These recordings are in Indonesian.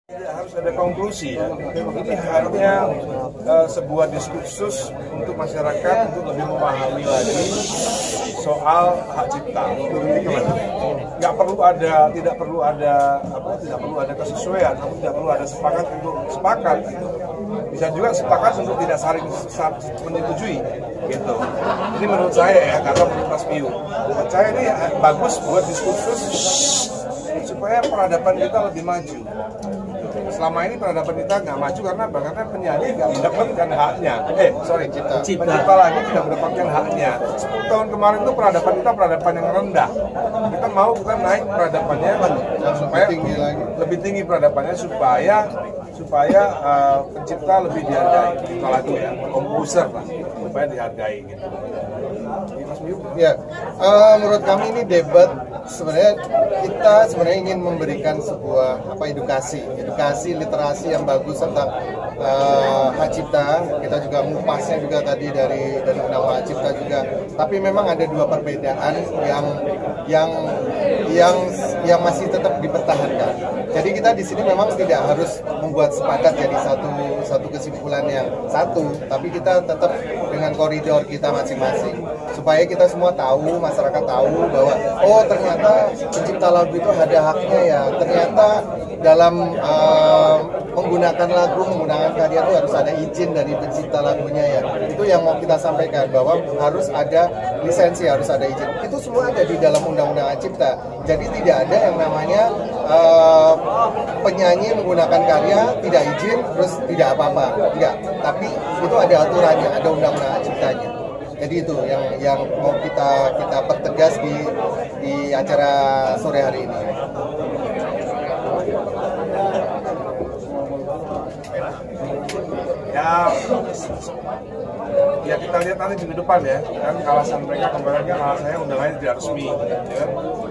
Harus ada konklusi ya. Ini hanya sebuah diskursus untuk masyarakat untuk lebih memahami lagi soal hak cipta. Tidak perlu ada kesesuaian, namun tidak perlu ada sepakat untuk sepakat. Bisa juga sepakat untuk tidak saling menyetujui. Gitu. Ini menurut saya ya, karena menurut Mas Piu. Menurut saya ini bagus buat diskursus supaya peradaban kita lebih maju. Selama ini peradaban kita nggak maju karena penyanyi nggak mendapatkan haknya. Pencipta lagi tidak mendapatkan haknya. 10 tahun kemarin itu peradaban kita peradaban yang rendah. Kita mau bukan naik peradabannya supaya lebih tinggi peradabannya supaya pencipta lebih dihargai. Pencipta lagu ya, komposer lah, supaya dihargai gitu. Ya, menurut kami ini debat sebenarnya kita ingin memberikan sebuah edukasi literasi yang bagus tentang hak cipta. Kita juga mengupasnya juga tadi dari undang-undang hak cipta juga. Tapi memang ada dua perbedaan yang masih tetap dipertahankan. Jadi kita di sini memang tidak harus membuat sepakat jadi satu kesimpulan yang satu, tapi kita tetap dengan koridor kita masing-masing supaya kita semua tahu, masyarakat tahu bahwa oh ternyata pencipta lagu itu ada haknya ya, ternyata dalam menggunakan karya itu harus ada izin dari pencipta lagunya ya. Itu yang mau kita sampaikan, bahwa harus ada lisensi, harus ada izin. Itu semua ada di dalam undang-undang hak cipta. Jadi tidak ada yang namanya penyanyi menggunakan karya tidak izin terus tidak apa-apa. Tidak, tapi itu ada aturannya, ada undang-undang hak ciptanya. Jadi itu yang mau kita pertegas di acara sore hari ini. Ya kita lihat nanti minggu depan ya, kan alasan mereka kemarin kan alasannya undangannya tidak resmi, ya.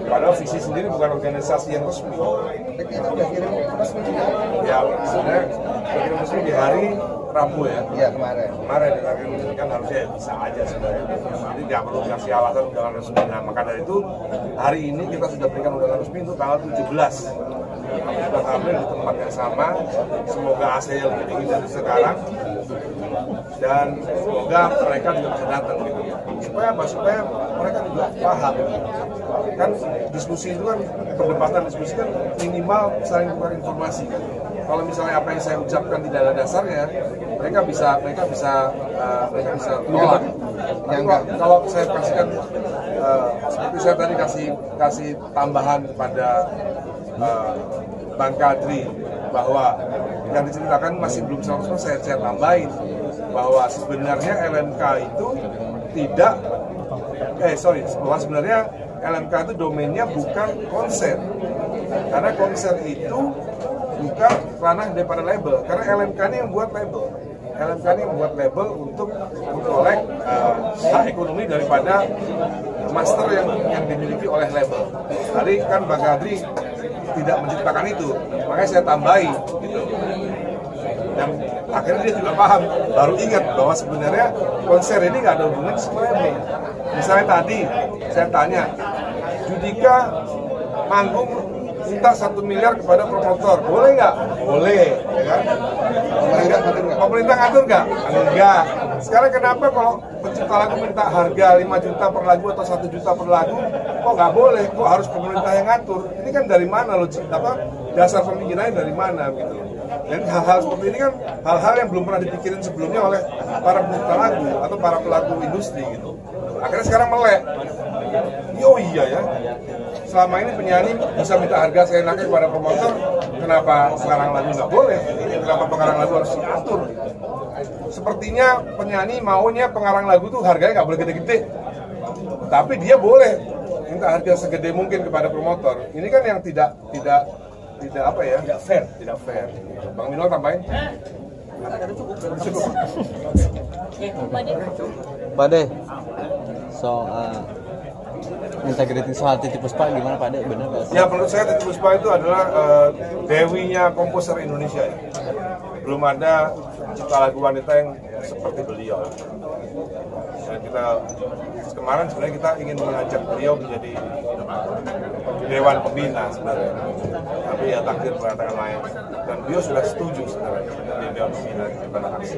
Padahal visi sendiri bukan organisasi yang resmi. Tapi itu udah kirim resmi juga? Ya sebenarnya kirim resmi di hari Rabu ya. Iya kemarin kan harusnya bisa aja sebenarnya. Jadi nggak perlu kasih alasan undangan resmi. Nah maka dari itu hari ini kita sudah berikan undangan resmi untuk tanggal 17 April di tempat yang sama. Semoga AC-nya lebih tinggi dari sekarang dan semoga mereka juga bisa datang gitu. Supaya mereka juga paham. Kan diskusi itu kan perdebatan diskusi kan minimal saling tukar informasi kan. Kalau misalnya apa yang saya ucapkan tidak ada dasarnya, mereka bisa tolak. Kalau saya kasihkan seperti saya tadi kasih tambahan kepada Bang Kadri bahwa yang diceritakan masih belum 100%, saya tambahin bahwa sebenarnya LMK itu bahwa sebenarnya LMK itu domainnya bukan konser, karena konser itu bukan ranah daripada label, karena LMK ini yang buat label. LMK ini membuat label untuk memperoleh hak ekonomi daripada master yang dimiliki oleh label. Tadi kan Bang Kadri tidak menciptakan itu, makanya saya tambahi gitu. Dan akhirnya dia juga paham, baru ingat bahwa sebenarnya konser ini nggak ada hubungan sama label. Misalnya tadi saya tanya, Judika manggung minta 1 miliar kepada promotor, boleh nggak? Boleh, ya kan? Pemerintah ngatur nggak? Enggak. Sekarang kenapa kalau pencipta lagu minta harga 5 juta per lagu atau 1 juta per lagu, kok nggak boleh? Kok harus pemerintah yang ngatur? Ini kan dari mana loh? Dasar pemikirannya dari mana gitu? Dan hal-hal seperti ini kan hal-hal yang belum pernah dipikirin sebelumnya oleh para pencipta lagu atau para pelaku industri gitu. Akhirnya sekarang melek. Oh iya ya. Selama ini penyanyi bisa minta harga seenaknya kepada promotor, kenapa pengarang lagu nggak boleh? Kenapa pengarang lagu harus diatur? Sepertinya penyanyi maunya pengarang lagu tuh harganya nggak boleh gede-gede, tapi dia boleh minta harga segede mungkin kepada promotor. Ini kan yang tidak fair. Bang Minol tambahin. Pak De, soal integriti soal Titiek Puspa gimana Pak De? Benar Pak? Ya menurut saya Titiek Puspa itu adalah dewinya komposer Indonesia ya. Belum ada pencipta lagu wanita yang seperti beliau. Dan kita kemarin sebenarnya kita ingin mengajak beliau menjadi Dewan Pembina sebenarnya, tapi ya takdir berkata lain, dan beliau sudah setuju sebenarnya di Dewan Pembina pada aksi.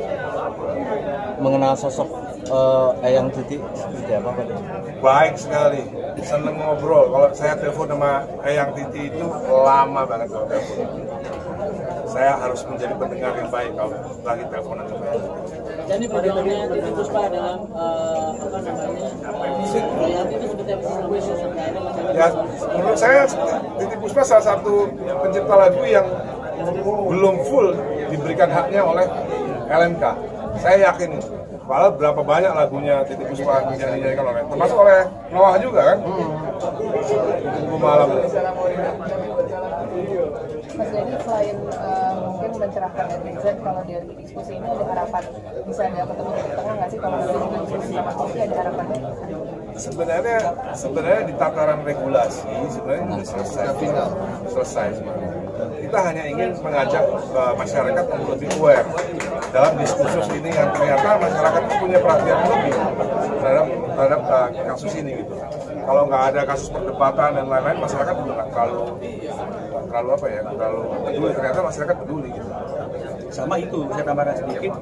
Mengenal sosok Eyang Titi seperti apa Pak? Baik sekali, seneng ngobrol. Kalau saya telepon sama Eyang Titi itu lama banget kalau telepon. Saya harus menjadi pendengar yang baik kalau lagi teleponan sama Eyang Titi. Jadi perjuangannya Titi Puspa dalam apa namanya royalti itu seperti apa sampai akhirnya masyarakat? Ya, menurut saya Titi Puspa salah satu pencipta lagu yang belum full diberikan haknya oleh LMK. Saya yakin, padahal berapa banyak lagunya Titi Puspa yang dinyanyikan oleh, termasuk oleh Noah juga kan? Tunggu malam. Mas Denny, selain mungkin mencerahkan netizen, kalau dari diskusi ini ada harapan bisa ada ketemu di tengah nggak sih kalau nanti dengan diskusi sama Kofi ada harapannya? Sebenarnya di tataran regulasi sebenarnya sudah selesai sebenarnya. Kita hanya ingin mengajak masyarakat untuk lebih aware dalam diskursus ini yang ternyata masyarakat punya perhatian lebih terhadap kasus ini gitu. Kalau nggak ada kasus perdebatan dan lain-lain, masyarakat juga nggak terlalu peduli. Ternyata masyarakat peduli gitu. Sama itu, saya tambahkan sedikit,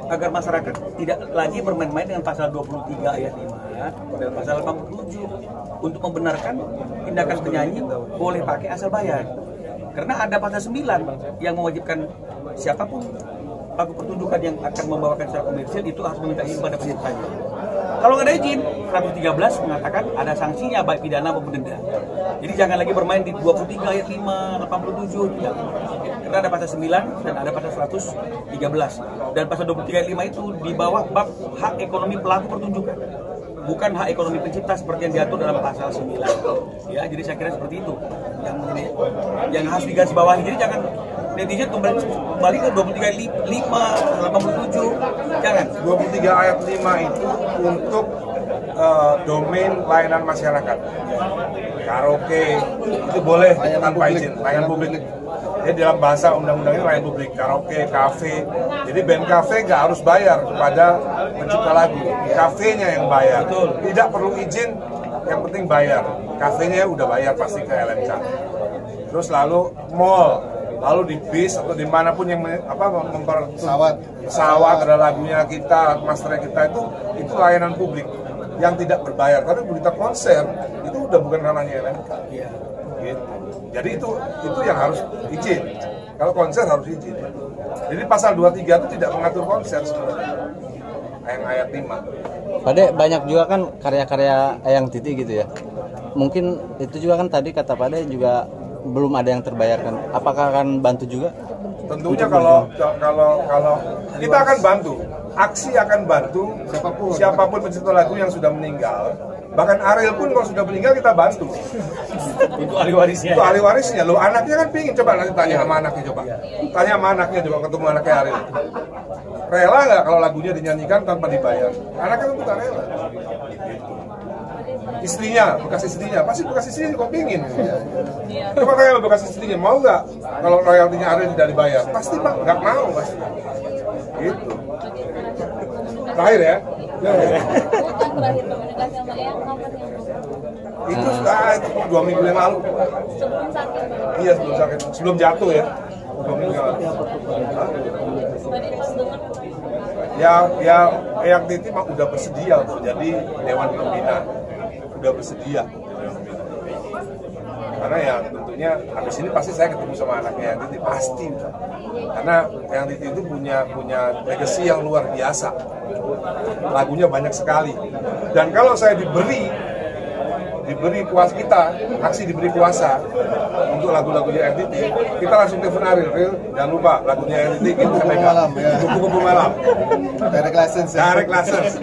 agar masyarakat tidak lagi bermain-main dengan pasal 23 ayat 5 dan pasal 87 untuk membenarkan tindakan penyanyi boleh pakai asal bayar. Karena ada pasal 9 yang mewajibkan siapapun lagu pertunjukan yang akan membawakan secara komersial itu harus meminta izin pada penciptanya. Kalau nggak ada izin, 113 mengatakan ada sanksinya baik pidana maupun denda. Jadi jangan lagi bermain di 23 ayat 5, 87 tidak. Karena ada pasal 9 dan ada pasal 113. Dan pasal 23 ayat 5 itu di bawah bab hak ekonomi pelaku pertunjukan. Bukan hak ekonomi pencipta seperti yang diatur dalam pasal 9. Ya, jadi saya kira seperti itu yang harus digarisbawahi. Jadi jangan netizen kembali ke 23 ayat 5, 87. Jangan. 23 ayat 5 itu untuk domain layanan masyarakat. Karaoke itu boleh tanpa izin, layanan publik. Jadi dalam bahasa undang-undang ini layanan publik, karaoke, kafe. Jadi band kafe nggak harus bayar kepada pencipta lagu, kafenya yang bayar. Tidak perlu izin, yang penting bayar. Kafenya udah bayar pasti ke LMK. Terus lalu mall, lalu di bis atau dimanapun yang pesawat ada lagunya kita, masternya kita itu layanan publik yang tidak berbayar. Tapi berita konser itu udah bukan ranahnya LMK. Gitu. Jadi itu yang harus izin. Kalau konser harus izin. Jadi pasal 23 itu tidak mengatur konser sebenarnya. Yang ayat 5. Pak Dek, banyak juga kan karya-karya Eyang Titi gitu ya. Mungkin itu juga kan tadi kata Pak Dek juga belum ada yang terbayarkan. Apakah akan bantu juga? Tentunya kalau kita akan bantu, aksi akan bantu siapapun pencipta lagu yang sudah meninggal. Bahkan Ariel pun kalau sudah meninggal kita bantu. Itu ahli warisnya. Itu ahli warisnya. Lo anaknya kan pingin, coba nanti tanya sama anaknya coba. Tanya sama anaknya coba ketemu anaknya Ariel. Rela nggak kalau lagunya dinyanyikan tanpa dibayar? Anaknya tentu tak rela. Istrinya, bekas istrinya, pasti bekas istrinya kok pingin. Coba tanya bekas istrinya, mau nggak kalau royaltinya Ariel tidak dibayar? Pasti Pak, nggak mau pasti. Gitu. Terakhir ya. Untuk terakhir komunikasi sama Eyang kapan ya? Itu sudah 2 minggu yang lalu. Sebelum sakit. Iya sebelum sakit, sebelum jatuh ya. 2 minggu yang lalu. Tadi pas dengar Ya Eyang Titi mah udah bersedia untuk jadi Dewan Pembina. Udah bersedia. Karena ya tentunya habis ini pasti saya ketemu sama anaknya Eyang Titi, pasti. Karena Eyang Titi itu punya legacy yang luar biasa. Lagunya banyak sekali. Dan kalau saya diberi kuasa aksi diberi kuasa untuk lagu-lagunya Eyang Titi, kita langsung telepon Ariel, jangan lupa lagunya Eyang Titi kita pegang. Kupu-kupu malam. Direct license. Direct license.